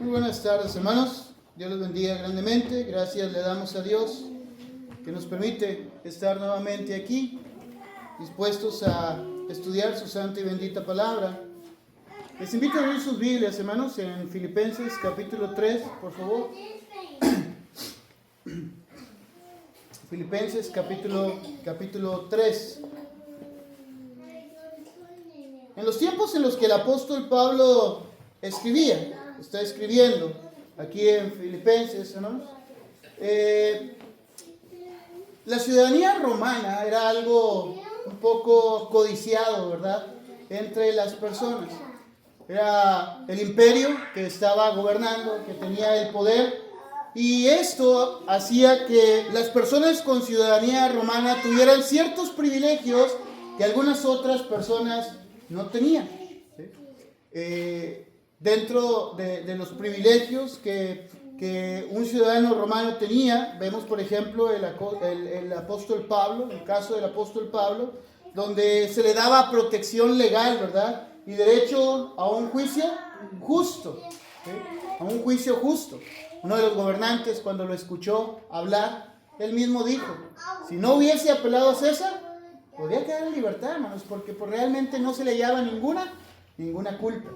Muy buenas tardes, hermanos. Dios los bendiga grandemente. Gracias le damos a Dios que nos permite estar nuevamente aquí, dispuestos a estudiar su santa y bendita palabra. Les invito a abrir sus Biblias, hermanos, en Filipenses capítulo 3, por favor. Filipenses capítulo 3. En los tiempos en los que el apóstol Pablo está escribiendo aquí en Filipenses, hermanos, la ciudadanía romana era algo un poco codiciado, ¿verdad?, entre las personas. Era el imperio que estaba gobernando, que tenía el poder, y esto hacía que las personas con ciudadanía romana tuvieran ciertos privilegios que algunas otras personas no tenían. ¿Sí? Dentro de los privilegios que un ciudadano romano tenía, vemos por ejemplo el apóstol Pablo, el caso del apóstol Pablo, donde se le daba protección legal, ¿verdad?, y derecho a un juicio justo, ¿sí?, a un juicio justo. Uno de los gobernantes, cuando lo escuchó hablar, él mismo dijo: si no hubiese apelado a César, podría quedar en libertad, hermanos, porque realmente no se le hallaba ninguna culpa.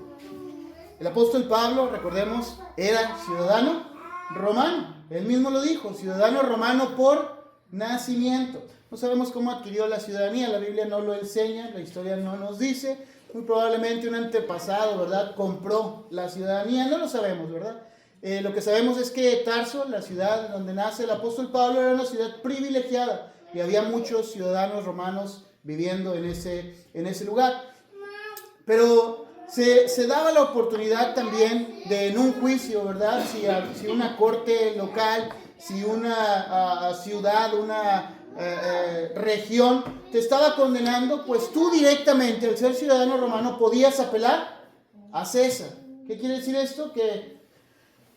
El apóstol Pablo, recordemos, era ciudadano romano. Él mismo lo dijo: ciudadano romano por nacimiento. No sabemos cómo adquirió la ciudadanía, la Biblia no lo enseña, la historia no nos dice. Muy probablemente un antepasado, ¿verdad?, compró la ciudadanía, no lo sabemos, ¿verdad? Lo que sabemos es que Tarso, la ciudad donde nace el apóstol Pablo, era una ciudad privilegiada y había muchos ciudadanos romanos viviendo en ese lugar. Pero se daba la oportunidad también de, en un juicio, ¿verdad?, si una corte local, si una ciudad, una región te estaba condenando, pues tú directamente, al ser ciudadano romano, podías apelar a César. ¿Qué quiere decir esto? Que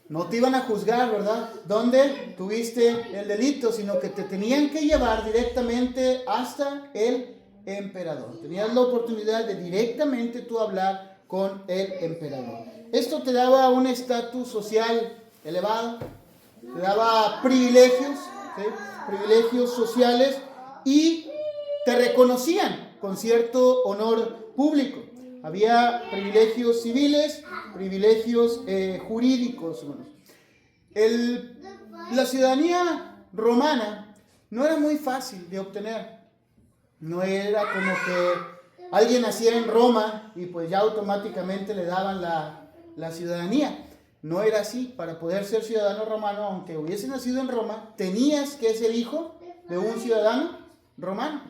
no te iban a juzgar, ¿verdad?, dónde tuviste el delito, sino que te tenían que llevar directamente hasta el emperador. Tenías la oportunidad de directamente tú hablar con el emperador. Esto te daba un estatus social elevado, te daba privilegios, ¿sí?, privilegios sociales, y te reconocían con cierto honor público. Había privilegios civiles, privilegios jurídicos. La ciudadanía romana no era muy fácil de obtener. No era como que alguien naciera en Roma y pues ya automáticamente le daban la ciudadanía. No era así. Para poder ser ciudadano romano, aunque hubiese nacido en Roma, tenías que ser hijo de un ciudadano romano.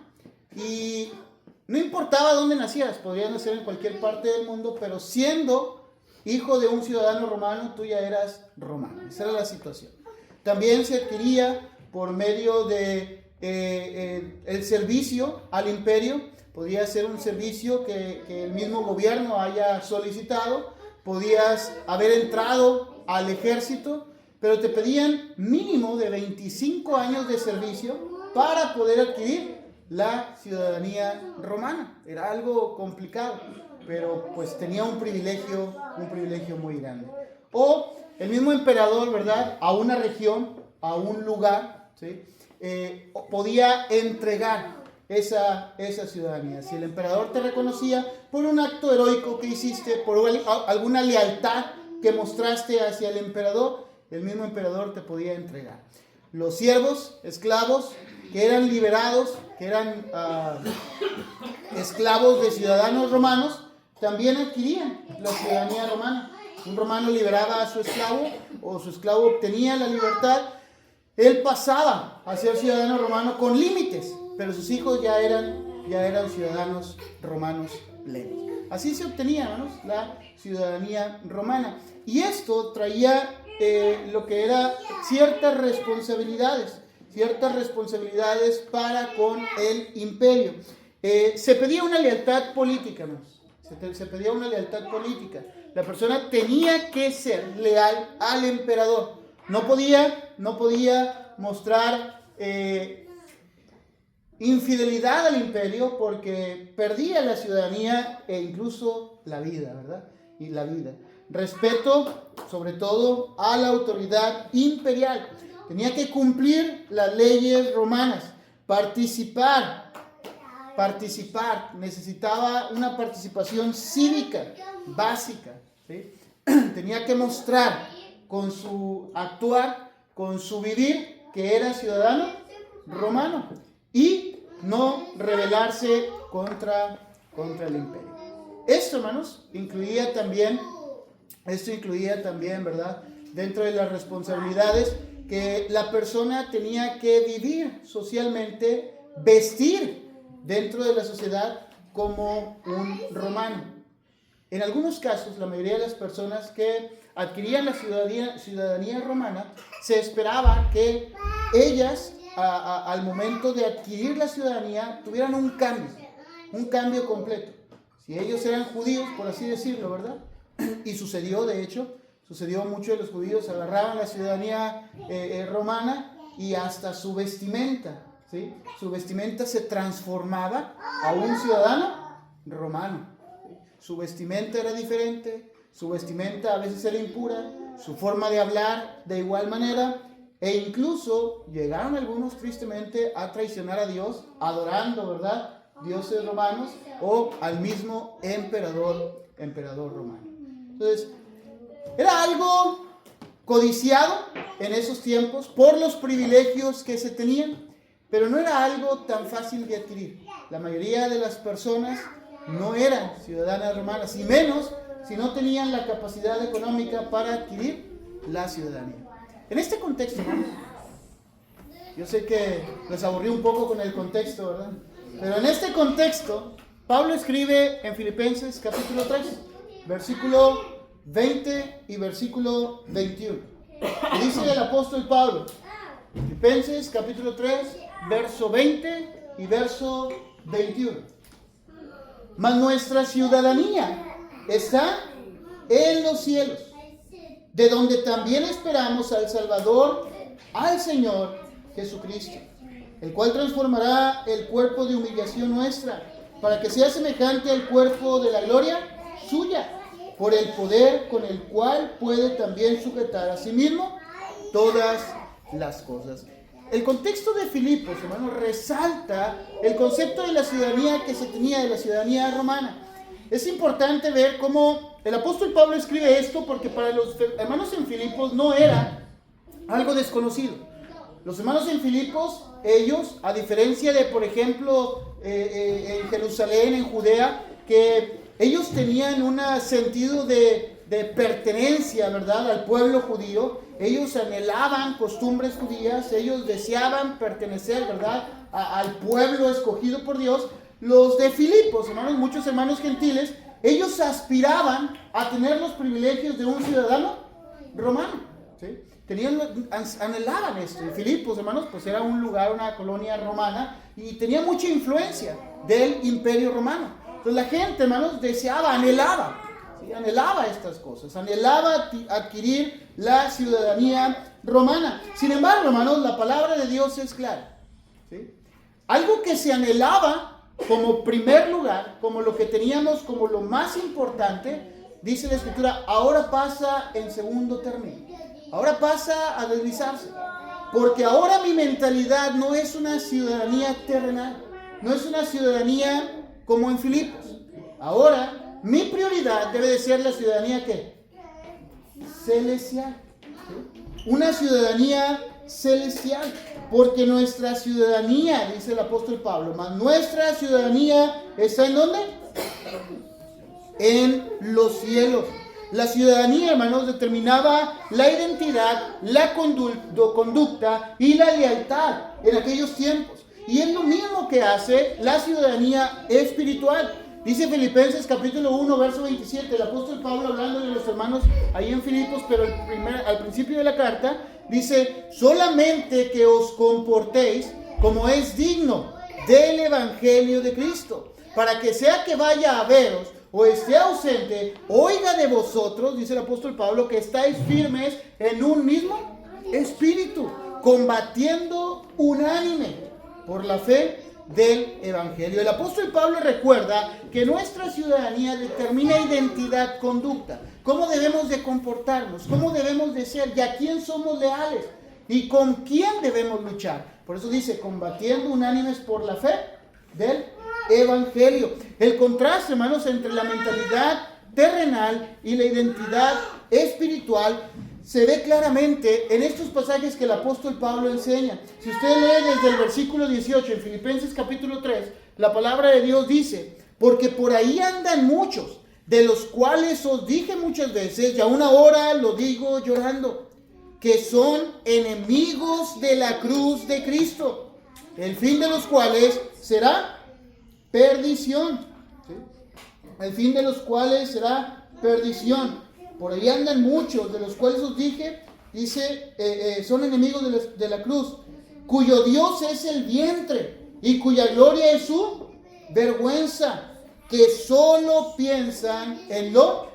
Y no importaba dónde nacieras, podrías nacer en cualquier parte del mundo, pero siendo hijo de un ciudadano romano, tú ya eras romano. Esa era la situación. También se adquiría por medio de el servicio al imperio. Podía ser un servicio que el mismo gobierno haya solicitado. Podías haber entrado al ejército, pero te pedían mínimo de 25 años de servicio para poder adquirir la ciudadanía romana. Era algo complicado, pero pues tenía un privilegio muy grande. O el mismo emperador, ¿verdad?, a una región, a un lugar, ¿sí?, podía entregar esa ciudadanía. Si el emperador te reconocía por un acto heroico que hiciste, por alguna lealtad que mostraste hacia el emperador, el mismo emperador te podía entregar. Los siervos, esclavos, que eran liberados, que eran esclavos de ciudadanos romanos, también adquirían la ciudadanía romana. Un romano liberaba a su esclavo, o su esclavo obtenía la libertad. Él pasaba a ser ciudadano romano con límites, pero sus hijos ya eran ciudadanos romanos plenos. Así se obtenía, hermanos, la ciudadanía romana. Y esto traía lo que era ciertas responsabilidades para con el imperio. Se pedía una lealtad política, hermanos. Se pedía una lealtad política. La persona tenía que ser leal al emperador. No podía mostrar infidelidad al imperio, porque perdía la ciudadanía e incluso la vida, ¿verdad? Y la vida. respeto sobre todo a la autoridad imperial. Tenía que cumplir las leyes romanas, participar, necesitaba una participación cívica básica, ¿sí? Tenía que mostrar con su actuar, con su vivir, que era ciudadano romano y no rebelarse contra el imperio. Esto, hermanos, incluía también, ¿verdad?, dentro de las responsabilidades que la persona tenía que vivir socialmente, vestir dentro de la sociedad como un romano. En algunos casos, la mayoría de las personas que adquirían la ciudadanía romana, se esperaba que ellas, al momento de adquirir la ciudadanía, tuvieran un cambio completo. Si ellos eran judíos, por así decirlo, ¿verdad? Y sucedió, de hecho, muchos de los judíos agarraban la ciudadanía romana y hasta su vestimenta, ¿sí? Su vestimenta se transformaba a un ciudadano romano. ¿Sí? Su vestimenta era diferente, su vestimenta a veces era impura, su forma de hablar de igual manera, e incluso llegaron algunos tristemente a traicionar a Dios, adorando, ¿verdad?, dioses romanos o al mismo emperador romano. Entonces, era algo codiciado en esos tiempos por los privilegios que se tenían, pero no era algo tan fácil de adquirir. La mayoría de las personas no eran ciudadanas romanas, y menos si no tenían la capacidad económica para adquirir la ciudadanía. En este contexto, ¿no? Yo sé que les aburrí un poco con el contexto, ¿verdad? Pero en este contexto, Pablo escribe en Filipenses capítulo 3, versículo 20 y versículo 21. Y dice el apóstol Pablo, Filipenses capítulo 3, verso 20 y verso 21. Mas nuestra ciudadanía está en los cielos, de donde también esperamos al Salvador, al Señor Jesucristo, el cual transformará el cuerpo de humillación nuestra, para que sea semejante al cuerpo de la gloria suya, por el poder con el cual puede también sujetar a sí mismo todas las cosas. El contexto de Filipos, hermanos, resalta el concepto de la ciudadanía que se tenía, de la ciudadanía romana. Es importante ver cómo el apóstol Pablo escribe esto, porque para los hermanos en Filipos no era algo desconocido. Los hermanos en Filipos, ellos, a diferencia de, por ejemplo, en Jerusalén, en Judea, que ellos tenían un sentido de pertenencia, ¿verdad?, al pueblo judío. Ellos anhelaban costumbres judías, ellos deseaban pertenecer, ¿verdad?, al pueblo escogido por Dios. Los de Filipos, hermanos, muchos hermanos gentiles, ellos aspiraban a tener los privilegios de un ciudadano romano, ¿sí? Anhelaban esto. Y Filipos, hermanos, pues era un lugar, una colonia romana, y tenía mucha influencia del imperio romano. Entonces la gente, hermanos, anhelaba estas cosas, anhelaba adquirir la ciudadanía romana. Sin embargo, hermanos, la palabra de Dios es clara, ¿sí? Algo que se anhelaba como primer lugar, como lo que teníamos como lo más importante, dice la Escritura, ahora pasa en segundo término. Ahora pasa a deslizarse, porque ahora mi mentalidad no es una ciudadanía terrenal, no es una ciudadanía como en Filipos. Ahora mi prioridad debe de ser la ciudadanía ¿qué? Celestial, ¿sí? Una ciudadanía celestial, porque nuestra ciudadanía, dice el apóstol Pablo, más nuestra ciudadanía está ¿en dónde? En los cielos. La ciudadanía, hermanos, determinaba la identidad, la conducta y la lealtad en aquellos tiempos. Y es lo mismo que hace la ciudadanía espiritual. Dice Filipenses capítulo 1, verso 27, el apóstol Pablo hablando de los hermanos ahí en Filipos, pero al principio de la carta, dice, solamente que os comportéis como es digno del evangelio de Cristo, para que sea que vaya a veros o esté ausente, oiga de vosotros, dice el apóstol Pablo, que estáis firmes en un mismo espíritu, combatiendo unánime por la fe del Evangelio. El apóstol Pablo recuerda que nuestra ciudadanía determina identidad, conducta, cómo debemos de comportarnos, cómo debemos de ser y a quién somos leales y con quién debemos luchar. Por eso dice, combatiendo unánimes por la fe del Evangelio. El contraste, hermanos, entre la mentalidad terrenal y la identidad espiritual se ve claramente en estos pasajes que el apóstol Pablo enseña. Si usted lee desde el versículo 18 en Filipenses capítulo 3, la palabra de Dios dice, porque por ahí andan muchos, de los cuales os dije muchas veces, y aún ahora lo digo llorando, que son enemigos de la cruz de Cristo, el fin de los cuales será perdición. ¿Sí? El fin de los cuales será perdición. Por ahí andan muchos, de los cuales os dije, dice, son enemigos de la cruz, cuyo Dios es el vientre y cuya gloria es su vergüenza, que solo piensan en lo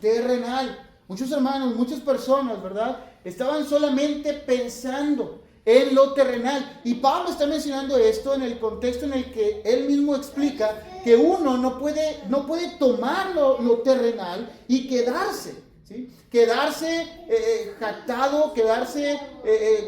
terrenal. Muchos hermanos, muchas personas, ¿verdad?, estaban solamente pensando en lo terrenal. Y Pablo está mencionando esto en el contexto en el que él mismo explica que uno no puede tomar lo terrenal y quedarse, ¿sí? Quedarse jactado, quedarse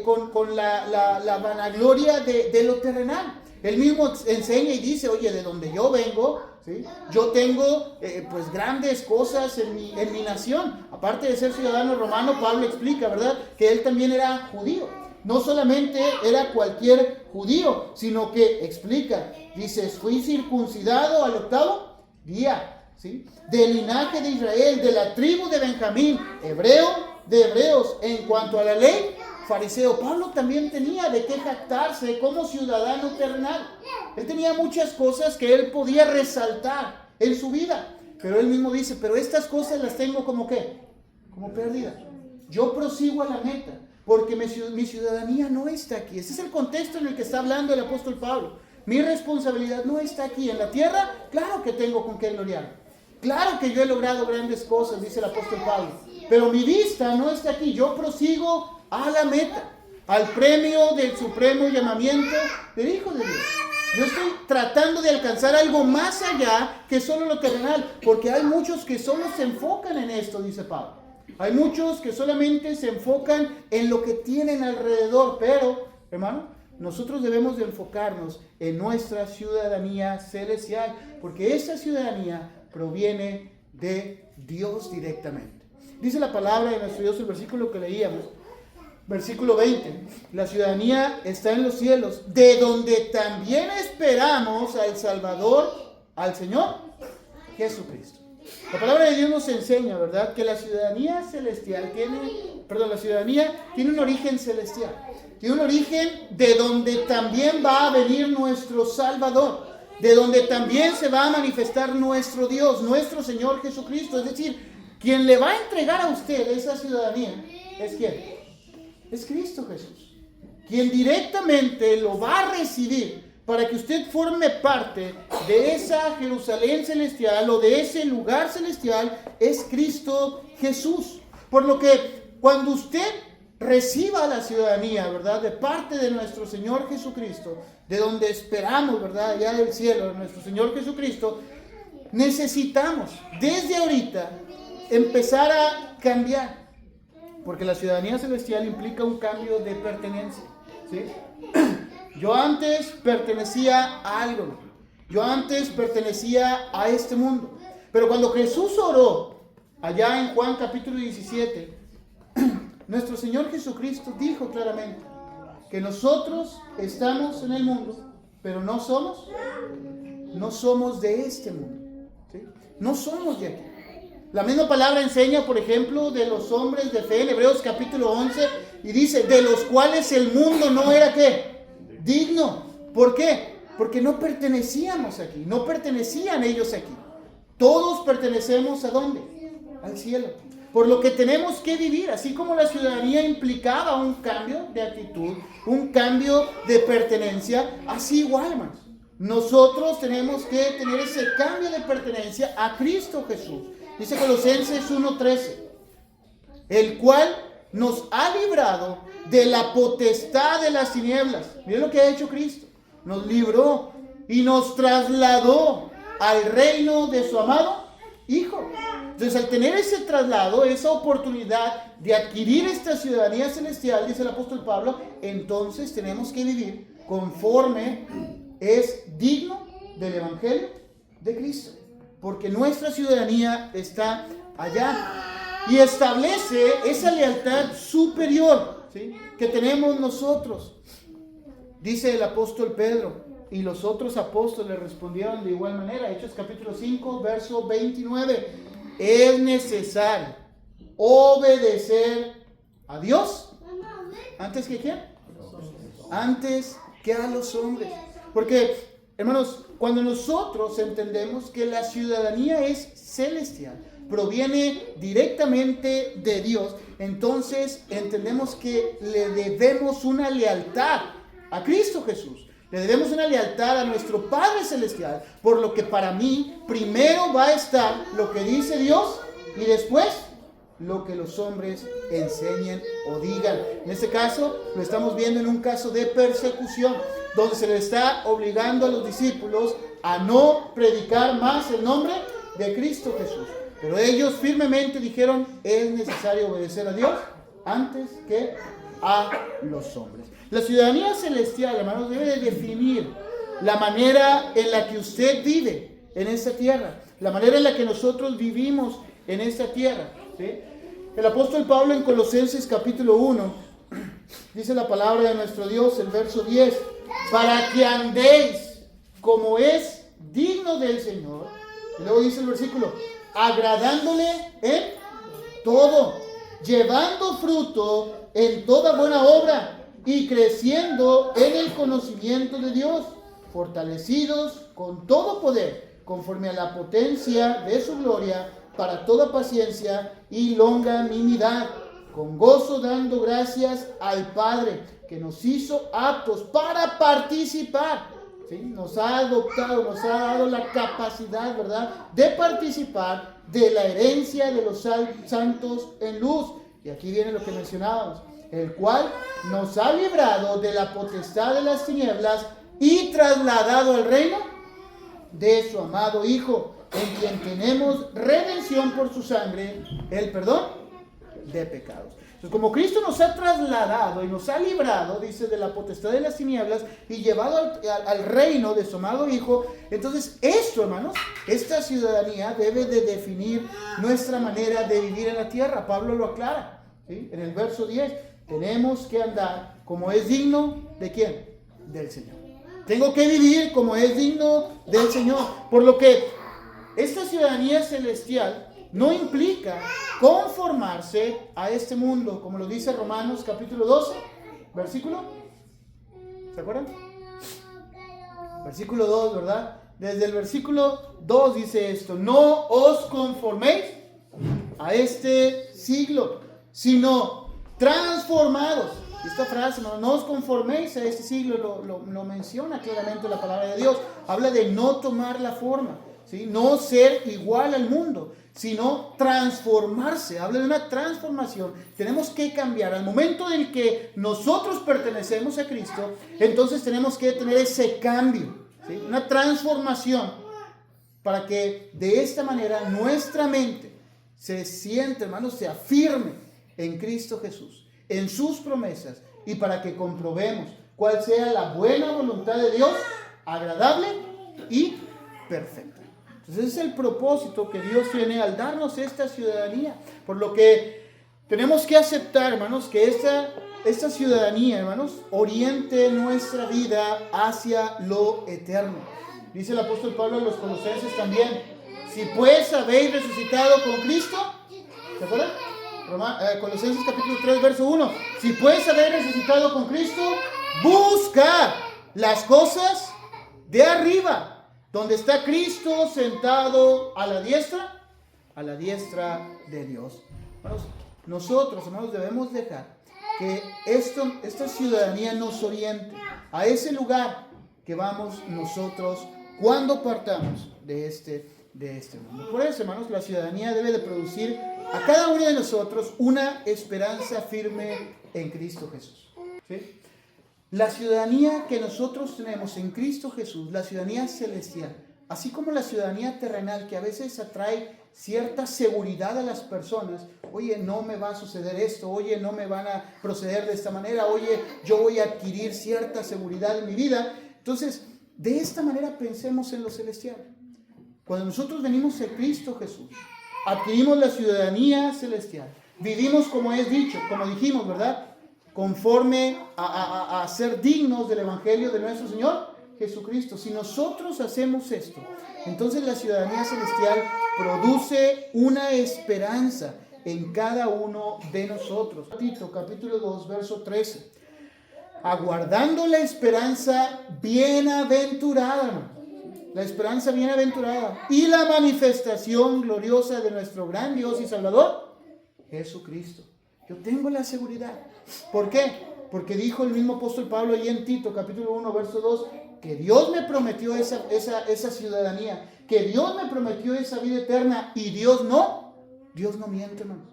con la vanagloria de lo terrenal. Él mismo enseña y dice, oye, de donde yo vengo, ¿sí?, yo tengo pues grandes cosas en mi nación. Aparte de ser ciudadano romano, Pablo explica, ¿verdad?, que él también era judío. No solamente era cualquier judío, sino que explica, dice, fui circuncidado al 8º día, ¿sí?, del linaje de Israel, de la tribu de Benjamín, hebreo de hebreos, en cuanto a la ley, fariseo. Pablo también tenía de qué jactarse como ciudadano terrenal. Él tenía muchas cosas que él podía resaltar en su vida, pero él mismo dice, pero estas cosas las tengo como ¿qué? Como pérdida. Yo prosigo a la meta, porque mi ciudadanía no está aquí. Ese es el contexto en el que está hablando el apóstol Pablo. Mi responsabilidad no está aquí en la tierra. Claro que tengo con qué gloriar. Claro que yo he logrado grandes cosas, dice el apóstol Pablo. Pero mi vista no está aquí. Yo prosigo a la meta, al premio del supremo llamamiento del Hijo de Dios. Yo estoy tratando de alcanzar algo más allá que solo lo terrenal, porque hay muchos que solo se enfocan en esto, dice Pablo. Hay muchos que solamente se enfocan en lo que tienen alrededor, pero, hermano, nosotros debemos de enfocarnos en nuestra ciudadanía celestial, porque esa ciudadanía proviene de Dios directamente. Dice la palabra de nuestro Dios, el versículo que leíamos, versículo 20, la ciudadanía está en los cielos, de donde también esperamos al Salvador, al Señor Jesucristo. La palabra de Dios nos enseña, ¿verdad?, que la ciudadanía celestial la ciudadanía tiene un origen celestial. Tiene un origen de donde también va a venir nuestro Salvador, de donde también se va a manifestar nuestro Dios, nuestro Señor Jesucristo. Es decir, quien le va a entregar a usted esa ciudadanía, ¿es quién? Es Cristo Jesús. Quien directamente lo va a recibir para que usted forme parte de esa Jerusalén celestial o de ese lugar celestial es Cristo Jesús. Por lo que cuando usted reciba la ciudadanía, ¿verdad?, de parte de nuestro Señor Jesucristo, de donde esperamos, ¿verdad?, allá del cielo, de nuestro Señor Jesucristo, necesitamos desde ahorita empezar a cambiar. Porque la ciudadanía celestial implica un cambio de pertenencia, ¿sí? Yo antes pertenecía a algo. Yo antes pertenecía a este mundo. Pero cuando Jesús oró, allá en Juan capítulo 17, nuestro Señor Jesucristo dijo claramente que nosotros estamos en el mundo, pero no somos de este mundo, ¿sí? No somos de aquí. La misma palabra enseña, por ejemplo, de los hombres de fe en Hebreos capítulo 11 y dice, de los cuales el mundo no era ¿qué? Digno. ¿Por qué? Porque no pertenecíamos aquí, no pertenecían ellos aquí. Todos pertenecemos ¿a dónde? Al cielo. Por lo que tenemos que vivir, así como la ciudadanía implicaba un cambio de actitud, un cambio de pertenencia, así igual, hermanos. Nosotros tenemos que tener ese cambio de pertenencia a Cristo Jesús. Dice Colosenses 1:13, el cual nos ha librado de la potestad de las tinieblas. Miren lo que ha hecho Cristo. Nos libró y nos trasladó al reino de su amado Hijo. Entonces, al tener ese traslado, esa oportunidad de adquirir esta ciudadanía celestial, dice el apóstol Pablo, entonces tenemos que vivir conforme es digno del Evangelio de Cristo. Porque nuestra ciudadanía está allá y establece esa lealtad superior, ¿sí?, que tenemos nosotros. Dice el apóstol Pedro, y los otros apóstoles respondieron de igual manera. Hechos capítulo 5, verso 29. Es necesario obedecer a Dios antes que ¿quién? Antes que a los hombres. Porque, hermanos, cuando nosotros entendemos que la ciudadanía es celestial, proviene directamente de Dios, entonces entendemos que le debemos una lealtad a Cristo Jesús. Le debemos una lealtad a nuestro Padre Celestial, por lo que para mí primero va a estar lo que dice Dios y después lo que los hombres enseñen o digan. En este caso lo estamos viendo en un caso de persecución, donde se le está obligando a los discípulos a no predicar más el nombre de Cristo Jesús. Pero ellos firmemente dijeron, es necesario obedecer a Dios antes que a los hombres. La ciudadanía celestial, hermanos, debe de definir la manera en la que usted vive en esta tierra, la manera en la que nosotros vivimos en esta tierra, ¿sí? El apóstol Pablo en Colosenses capítulo 1 dice la palabra de nuestro Dios, el verso 10, para que andéis como es digno del Señor. Y luego dice el versículo, agradándole en todo, llevando fruto en toda buena obra y creciendo en el conocimiento de Dios, fortalecidos con todo poder, conforme a la potencia de su gloria, para toda paciencia y longanimidad, con gozo dando gracias al Padre, que nos hizo aptos para participar, ¿sí? Nos ha adoptado, nos ha dado la capacidad, ¿verdad?, de participar de la herencia de los santos en luz. Y aquí viene lo que mencionábamos, el cual nos ha librado de la potestad de las tinieblas y trasladado al reino de su amado Hijo, en quien tenemos redención por su sangre, el perdón de pecados. Entonces, como Cristo nos ha trasladado y nos ha librado, dice, de la potestad de las tinieblas y llevado al reino de su amado Hijo, entonces esto, hermanos, esta ciudadanía debe de definir nuestra manera de vivir en la tierra. Pablo lo aclara, ¿sí?, en el verso 10. Tenemos que andar como es digno ¿de quién? Del Señor. Tengo que vivir como es digno del Señor. Por lo que esta ciudadanía celestial no implica conformarse a este mundo, como lo dice Romanos capítulo 12, versículo, ¿se acuerdan? Versículo 2, ¿verdad? Desde el versículo 2 dice esto, no os conforméis a este siglo, sino transformados. Esta frase, no os conforméis a este siglo, lo menciona claramente la palabra de Dios. Habla de no tomar la forma, ¿sí?, no ser igual al mundo, sino transformarse. Habla de una transformación. Tenemos que cambiar. Al momento en que nosotros pertenecemos a Cristo, entonces tenemos que tener ese cambio, ¿sí?, una transformación, para que de esta manera nuestra mente se siente, hermanos, se afirme en Cristo Jesús, en sus promesas, y para que comprobemos cuál sea la buena voluntad de Dios, agradable y perfecta. Entonces ese es el propósito que Dios tiene al darnos esta ciudadanía. Por lo que tenemos que aceptar, hermanos, que esta ciudadanía, hermanos, oriente nuestra vida hacia lo eterno. Dice el apóstol Pablo a los Colosenses también, si pues habéis resucitado con Cristo, ¿se acuerdan? Colosenses capítulo 3, verso 1. Si pues habéis resucitado con Cristo, buscad las cosas de arriba, donde está Cristo sentado a la diestra de Dios. Hermanos, nosotros, hermanos, debemos dejar que esta ciudadanía nos oriente a ese lugar que vamos nosotros cuando partamos de este mundo. Por eso, hermanos, la ciudadanía debe de producir a cada uno de nosotros una esperanza firme en Cristo Jesús, ¿sí? La ciudadanía que nosotros tenemos en Cristo Jesús, la ciudadanía celestial, así como la ciudadanía terrenal, que a veces atrae cierta seguridad a las personas. Oye, no me va a suceder esto. Oye, no me van a proceder de esta manera. Oye, yo voy a adquirir cierta seguridad en mi vida. Entonces, de esta manera pensemos en lo celestial. Cuando nosotros venimos a Cristo Jesús, adquirimos la ciudadanía celestial. Vivimos como es dicho, como dijimos, ¿verdad? Conforme a ser dignos del Evangelio de nuestro Señor Jesucristo. Si nosotros hacemos esto, entonces la ciudadanía celestial produce una esperanza en cada uno de nosotros. Tito, capítulo 2, verso 13. Aguardando la esperanza bienaventurada, hermano. La esperanza bienaventurada y la manifestación gloriosa de nuestro gran Dios y Salvador, Jesucristo. Yo tengo la seguridad. ¿Por qué? Porque dijo el mismo apóstol Pablo ahí en Tito, capítulo 1, verso 2, que Dios me prometió esa ciudadanía, que Dios me prometió esa vida eterna, y Dios no miente, hermano.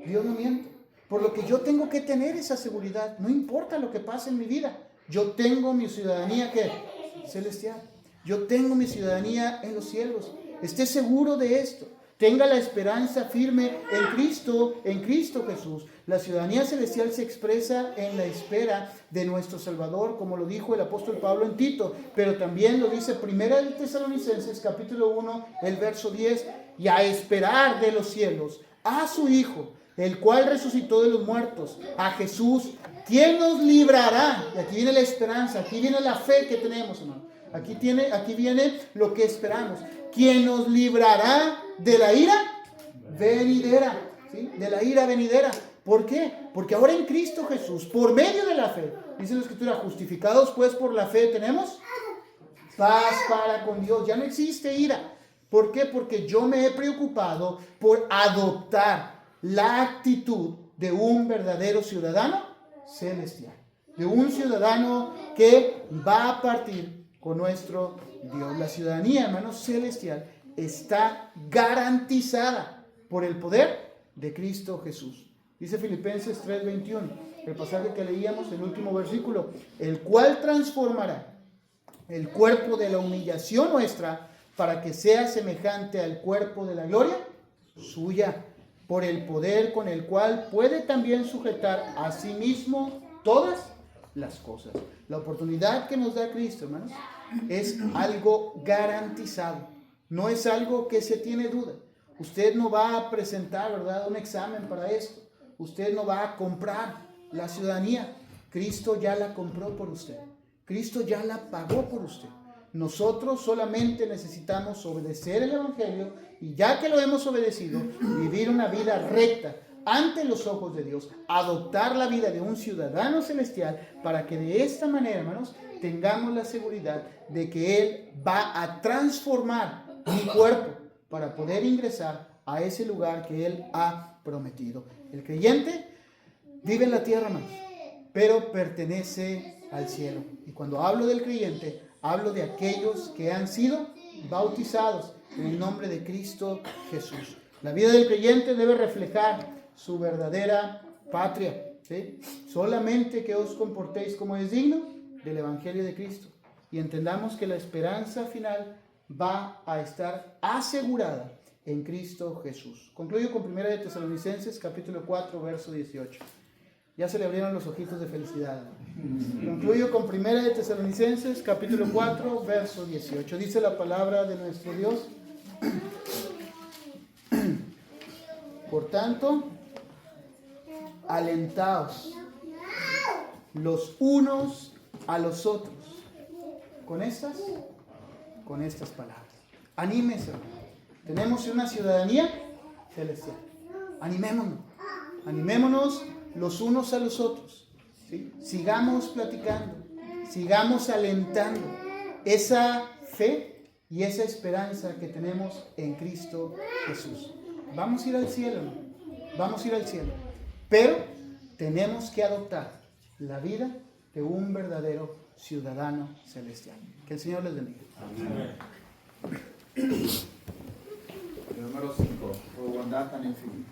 Dios no miente. Por lo que yo tengo que tener esa seguridad, no importa lo que pase en mi vida. Yo tengo mi ciudadanía, ¿qué? Celestial. Yo tengo mi ciudadanía en los cielos. Esté seguro de esto. Tenga la esperanza firme en Cristo Jesús. La ciudadanía celestial se expresa en la espera de nuestro Salvador, como lo dijo el apóstol Pablo en Tito, pero también lo dice Primera de Tesalonicenses, capítulo 1, el verso 10, y a esperar de los cielos a su Hijo, el cual resucitó de los muertos, a Jesús, quien nos librará. Y aquí viene la esperanza, aquí viene la fe que tenemos, hermano. Aquí viene lo que esperamos. Quien nos librará de la ira venidera. ¿Sí? De la ira venidera. ¿Por qué? Porque ahora en Cristo Jesús, por medio de la fe, dice la Escritura, justificados pues por la fe, tenemos paz para con Dios. Ya no existe ira. ¿Por qué? Porque yo me he preocupado por adoptar la actitud de un verdadero ciudadano celestial. De un ciudadano que va a partir con nuestro Dios. La ciudadanía, hermanos, celestial está garantizada por el poder de Cristo Jesús. Dice Filipenses 3:21, el pasaje que leíamos, el último versículo, el cual transformará el cuerpo de la humillación nuestra para que sea semejante al cuerpo de la gloria suya, por el poder con el cual puede también sujetar a sí mismo todas las cosas. La oportunidad que nos da Cristo, hermanos, es algo garantizado. No es algo que se tiene duda. Usted no va a presentar, ¿verdad?, un examen para esto. Usted no va a comprar la ciudadanía. Cristo ya la compró por usted. Cristo ya la pagó por usted. Nosotros solamente necesitamos obedecer el Evangelio y ya que lo hemos obedecido, vivir una vida recta ante los ojos de Dios, adoptar la vida de un ciudadano celestial para que de esta manera, hermanos, tengamos la seguridad de que Él va a transformar mi cuerpo para poder ingresar a ese lugar que Él ha prometido. El creyente vive en la tierra, hermanos, pero pertenece al cielo. Y cuando hablo del creyente, hablo de aquellos que han sido bautizados en el nombre de Cristo Jesús. La vida del creyente debe reflejar su verdadera patria, ¿sí? Solamente que os comportéis como es digno del Evangelio de Cristo y entendamos que la esperanza final va a estar asegurada en Cristo Jesús. Concluyo con 1 de Tesalonicenses, capítulo 4, verso 18. Ya se le abrieron los ojitos de felicidad. Concluyo con 1 de Tesalonicenses, capítulo 4, verso 18. Dice la palabra de nuestro Dios. Por tanto, alentaos los unos a los otros con estas palabras. Anímese. Tenemos una ciudadanía celestial. Animémonos los unos a los otros. ¿Sí? Sigamos platicando, sigamos alentando esa fe y esa esperanza que tenemos en Cristo Jesús. Vamos a ir al cielo, ¿no? Vamos a ir al cielo. Pero tenemos que adoptar la vida de un verdadero ciudadano celestial. Que el Señor les bendiga. Amén. Número 5. Por bondad tan infinita.